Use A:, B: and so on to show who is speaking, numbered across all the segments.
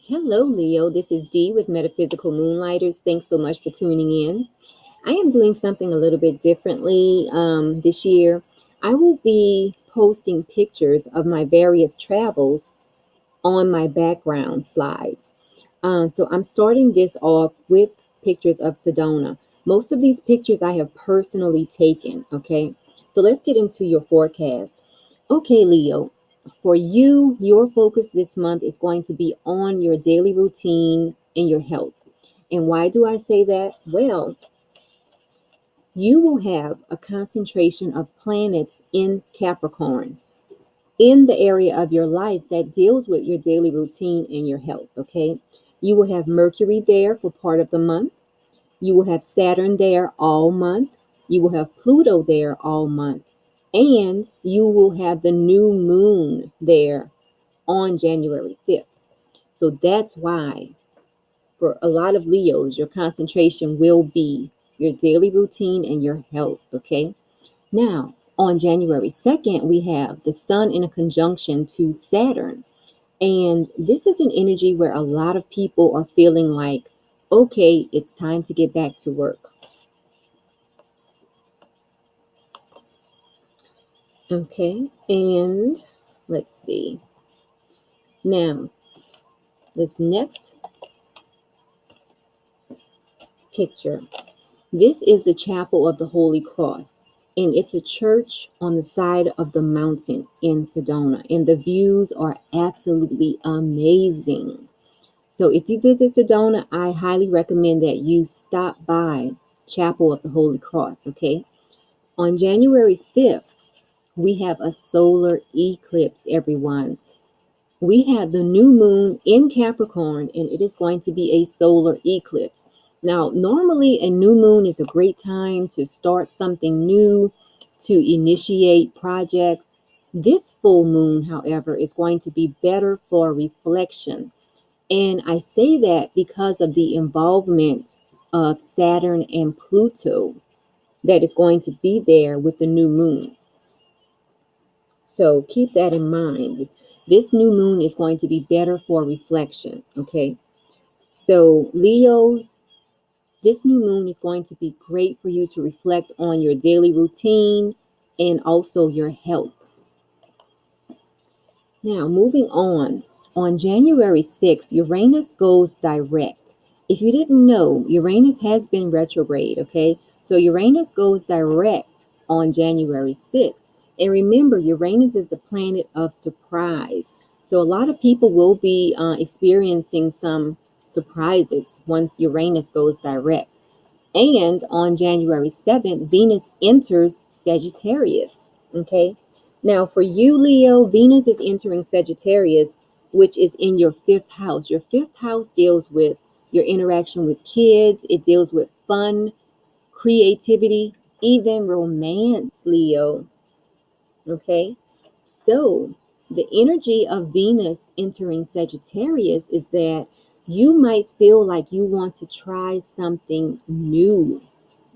A: Hello, Leo. This is Dee with Metaphysical Moonlighters. Thanks so much for tuning in. I am doing something a little bit differently this year. I will be posting pictures of my various travels on my background slides. So I'm starting this off with pictures of Sedona. Most of these pictures I have personally taken, okay? So let's get into your forecast. Okay, Leo, for you, your focus this month is going to be on your daily routine and your health. And why do I say that? Well, you will have a concentration of planets in Capricorn in the area of your life that deals with your daily routine and your health, okay? You will have Mercury there for part of the month. You will have Saturn there all month. You will have Pluto there all month. And you will have the new moon there on January 5th. So that's why, for a lot of Leos, your concentration will be your daily routine and your health, okay? Now, on January 2nd, we have the Sun in a conjunction to Saturn. And this is an energy where a lot of people are feeling like, okay, it's time to get back to work. Okay, and let's see. Now, this next picture, this is the Chapel of the Holy Cross, and it's a church on the side of the mountain in Sedona, and the views are absolutely amazing. So if you visit Sedona, I highly recommend that you stop by Chapel of the Holy Cross, okay? On January 5th, we have a solar eclipse, everyone. We have the new moon in Capricorn, and it is going to be a solar eclipse. Now, normally a new moon is a great time to start something new, to initiate projects. This full moon, however, is going to be better for reflection. And I say that because of the involvement of Saturn and Pluto that is going to be there with the new moon. So keep that in mind. This new moon is going to be better for reflection, okay? So, Leos, this new moon is going to be great for you to reflect on your daily routine and also your health. Now, moving on January 6th, Uranus goes direct. If you didn't know, Uranus has been retrograde, okay? So Uranus goes direct on January 6th. And remember, Uranus is the planet of surprise. So a lot of people will be experiencing some surprises once Uranus goes direct. And on January 7th, Venus enters Sagittarius. Okay. Now, for you, Leo, Venus is entering Sagittarius, which is in your fifth house. Your fifth house deals with your interaction with kids, it deals with fun, creativity, even romance, Leo. Okay. So, the energy of Venus entering Sagittarius is that you might feel like you want to try something new.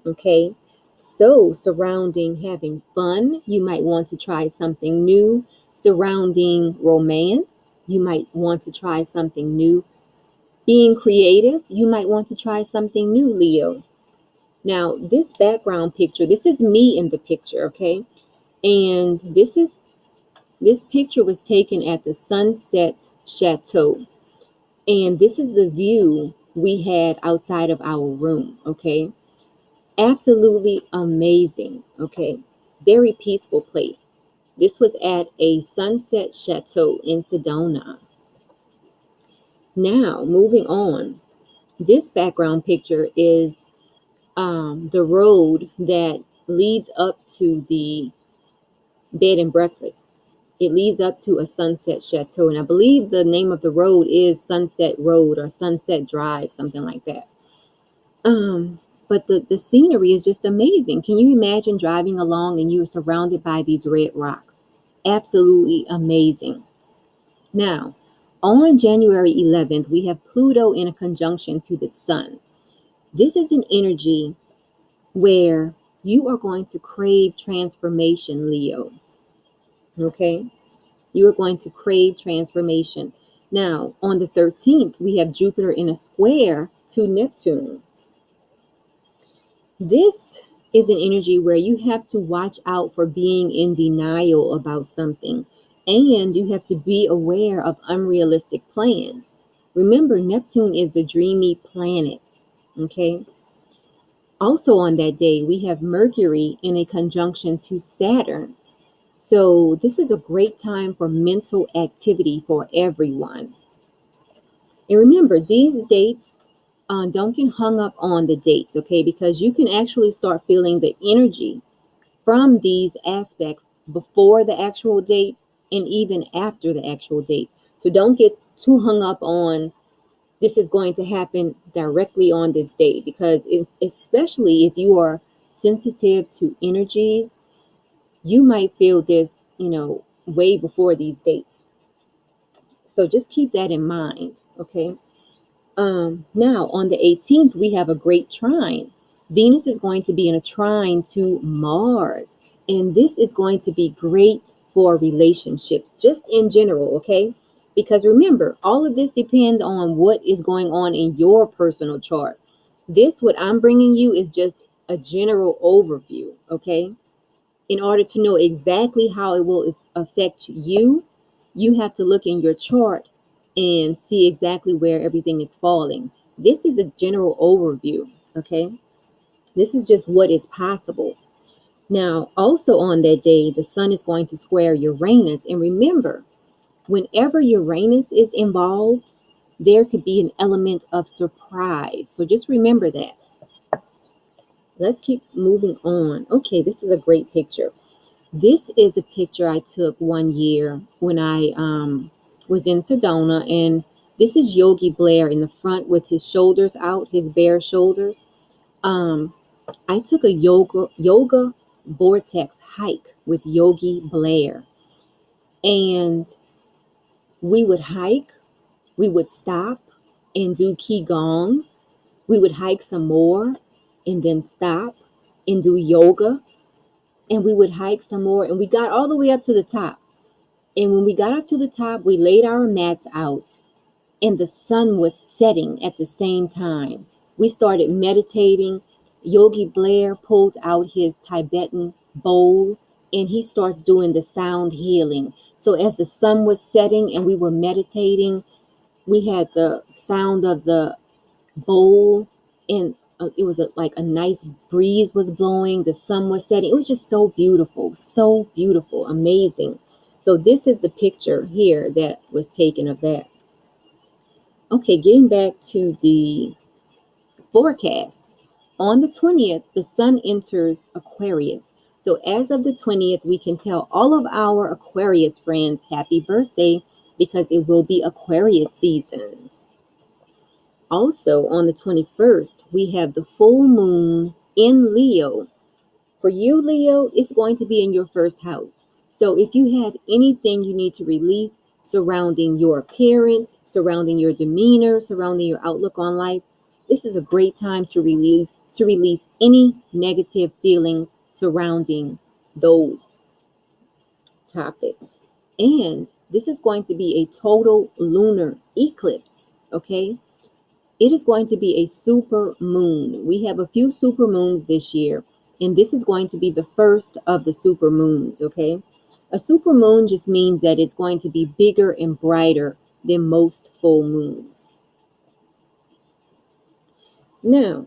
A: Okay. So, surrounding having fun, you might want to try something new. Surrounding romance, you might want to try something new. Being creative, you might want to try something new, Leo. Now, this background picture, this is me in the picture, okay? And this picture was taken at the Sunset Chateau. And this is the view we had outside of our room, okay? Absolutely amazing, okay? Very peaceful place. This was at a Sunset Chateau in Sedona. Now, moving on, this background picture is the road that leads up to the bed and breakfast. It leads up to a Sunset Chateau, and I believe the name of the road is Sunset Road or Sunset Drive, something like that. But the scenery is just amazing. Can you imagine driving along and you're surrounded by these red rocks? Absolutely amazing. Now, on January 11th, we have Pluto in a conjunction to the Sun. This is an energy where you are going to crave transformation, Leo. Okay? You are going to crave transformation. Now, on the 13th, we have Jupiter in a square to Neptune. This is an energy where you have to watch out for being in denial about something, and you have to be aware of unrealistic plans. Remember, Neptune is a dreamy planet, okay? Also, on that day, we have Mercury in a conjunction to Saturn. So, this is a great time for mental activity for everyone. And remember, these dates, don't get hung up on the dates, okay? Because you can actually start feeling the energy from these aspects before the actual date and even after the actual date. So don't get too hung up on this is going to happen directly on this date, because it's, especially if you are sensitive to energies, you might feel this, way before these dates. So just keep that in mind, okay? Now, on the 18th, we have a great trine. Venus is going to be in a trine to Mars, and this is going to be great for relationships, just in general, okay? Because remember, all of this depends on what is going on in your personal chart. This, what I'm bringing you, is just a general overview, okay? In order to know exactly how it will affect you, you have to look in your chart and see exactly where everything is falling. This is a general overview, okay? This is just what is possible. Now, also on that day, the sun is going to square Uranus. And remember, whenever Uranus is involved, there could be an element of surprise. So just remember that. Let's keep moving on. Okay, this is a great picture. This is a picture I took one year when I was in Sedona, and this is Yogi Blair in the front with his shoulders out, his bare shoulders. Um, I took a yoga vortex hike with Yogi Blair, and we would hike, we would stop and do qigong, we would hike some more, and then stop and do yoga, and we would hike some more, and we got all the way up to the top. And when we got up to the top, we laid our mats out, and the sun was setting at the same time. We started meditating. Yogi Blair pulled out his Tibetan bowl, and he starts doing the sound healing. So as the sun was setting and we were meditating, we had the sound of the bowl, and it was like a nice breeze was blowing, the sun was setting. It was just so beautiful, amazing. So this is the picture here that was taken of that. Okay, getting back to the forecast. On the 20th, the sun enters Aquarius. So as of the 20th, we can tell all of our Aquarius friends happy birthday, because it will be Aquarius season. Also, on the 21st, we have the full moon in Leo. For you, Leo, it's going to be in your first house. So if you have anything you need to release surrounding your appearance, surrounding your demeanor, surrounding your outlook on life, this is a great time to release any negative feelings surrounding those topics. And this is going to be a total lunar eclipse, okay? It is going to be a super moon. We have a few super moons this year, and this is going to be the first of the super moons, okay? A super moon just means that it's going to be bigger and brighter than most full moons. Now,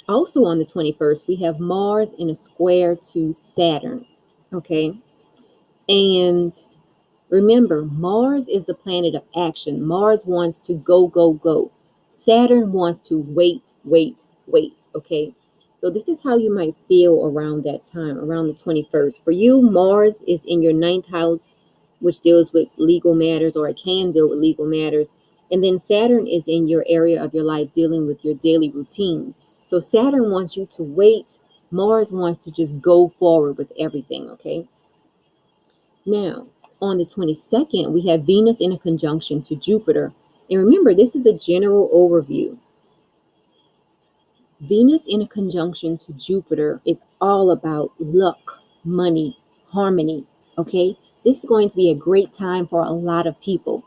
A: also on the 21st, we have Mars in a square to Saturn, okay? And remember, Mars is the planet of action. Mars wants to go, go, go. Saturn wants to wait, wait, wait. Okay. So this is how you might feel around that time, around the 21st. For you, Mars is in your ninth house, which deals with legal matters, or it can deal with legal matters. And then Saturn is in your area of your life dealing with your daily routine. So Saturn wants you to wait. Mars wants to just go forward with everything. Okay. Now, on the 22nd, we have Venus in a conjunction to Jupiter. And remember, this is a general overview. Venus in a conjunction to Jupiter is all about luck, money, harmony. Okay? This is going to be a great time for a lot of people.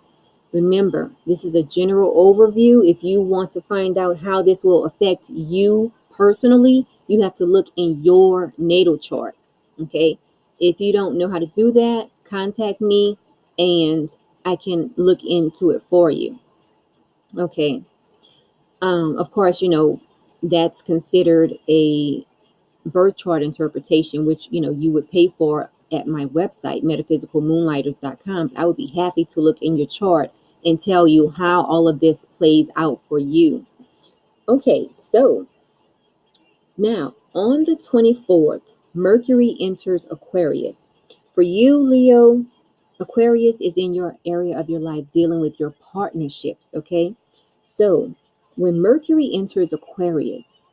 A: Remember, this is a general overview. If you want to find out how this will affect you personally, you have to look in your natal chart. Okay. If you don't know how to do that, contact me and I can look into it for you. Okay. Of course, that's considered a birth chart interpretation, which you would pay for at my website, metaphysicalmoonlighters.com. I would be happy to look in your chart and tell you how all of this plays out for you. Okay, so now on the 24th, Mercury enters Aquarius. For you, Leo, Aquarius is in your area of your life dealing with your partnerships, okay? So when Mercury enters Aquarius,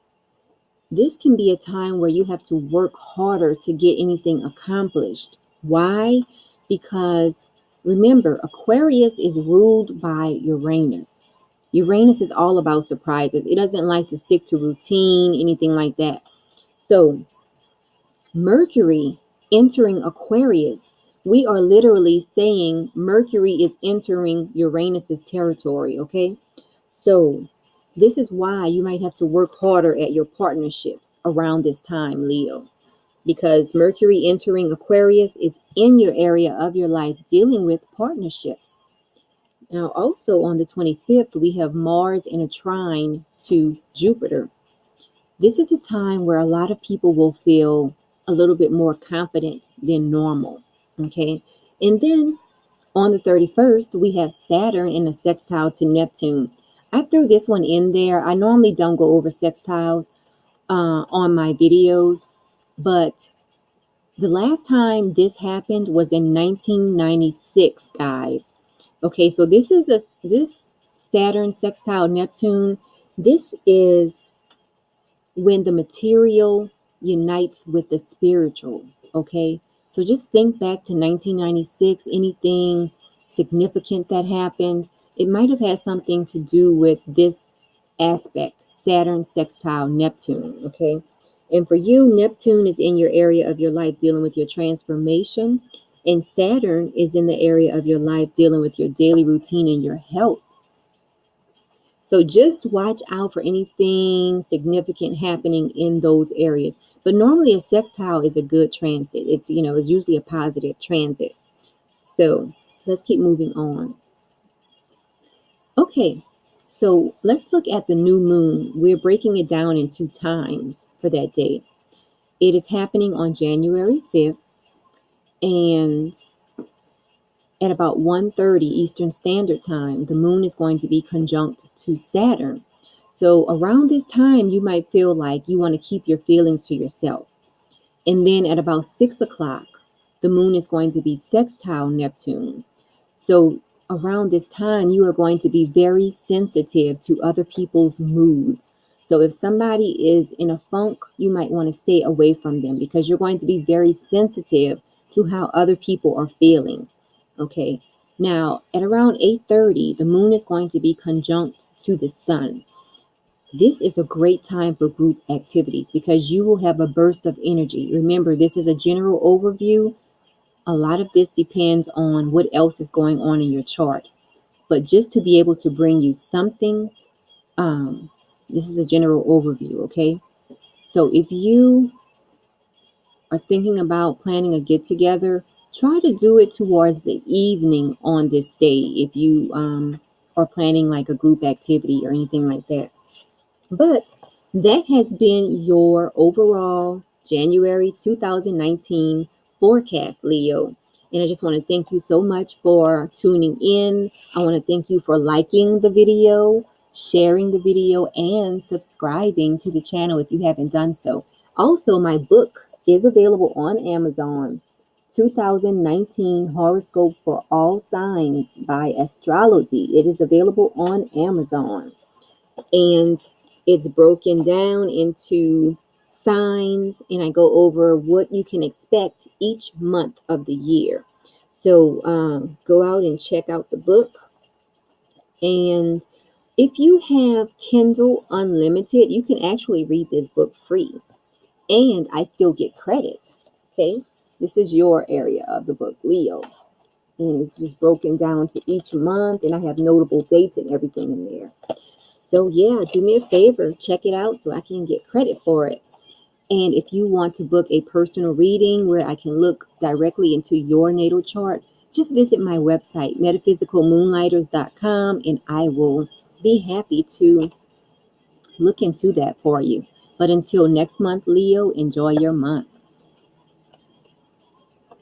A: this can be a time where you have to work harder to get anything accomplished. Why? Because remember, Aquarius is ruled by Uranus. Uranus is all about surprises. It doesn't like to stick to routine, anything like that. So, Mercury entering Aquarius, we are literally saying Mercury is entering Uranus's territory, okay? So, this is why you might have to work harder at your partnerships around this time, Leo, because Mercury entering Aquarius is in your area of your life dealing with partnerships. Now, also on the 25th, we have Mars in a trine to Jupiter. This is a time where a lot of people will feel a little bit more confident than normal. Okay. And then on the 31st, we have Saturn in a sextile to Neptune. I threw this one in there. I normally don't go over sextiles on my videos, but the last time this happened was in 1996, guys. Okay, so this Saturn sextile Neptune. This is when the material unites with the spiritual. Okay, so just think back to 1996, anything significant that happened. It might have had something to do with this aspect, Saturn sextile Neptune. Okay, and for you, Neptune is in your area of your life dealing with your transformation, and Saturn is in the area of your life dealing with your daily routine and your health. So just watch out for anything significant happening in those areas. But normally a sextile is a good transit. It's usually a positive transit. So let's keep moving on. Okay, so let's look at the new moon. We're breaking it down into times for that day. It is happening on January 5th and at about 1:30 Eastern Standard Time, the moon is going to be conjunct to Saturn. So around this time, you might feel like you want to keep your feelings to yourself. And then at about 6 o'clock, the moon is going to be sextile Neptune. So around this time, you are going to be very sensitive to other people's moods. So if somebody is in a funk, you might want to stay away from them because you're going to be very sensitive to how other people are feeling. Okay. Now, at around 8:30, the moon is going to be conjunct to the sun. This is a great time for group activities because you will have a burst of energy. Remember, this is a general overview. A lot of this depends on what else is going on in your chart. But just to be able to bring you something, um, this is a general overview, okay? So if you are thinking about planning a get together, try to do it towards the evening on this day if you are planning like a group activity or anything like that. But that has been your overall January 2019 forecast, Leo. And I just want to thank you so much for tuning in. I want to thank you for liking the video, sharing the video, and subscribing to the channel if you haven't done so. Also, my book is available on Amazon. 2019 Horoscope for All Signs by Astrology. It is available on Amazon. And it's broken down into signs, and I go over what you can expect each month of the year. So go out and check out the book. And if you have Kindle Unlimited, you can actually read this book free, and I still get credit. Okay, this is your area of the book, Leo. and it's just broken down to each month, and I have notable dates and everything in there. So yeah, do me a favor, check it out so I can get credit for it. And if you want to book a personal reading where I can look directly into your natal chart, just visit my website, metaphysicalmoonlighters.com, and I will be happy to look into that for you. But until next month, Leo, enjoy your month.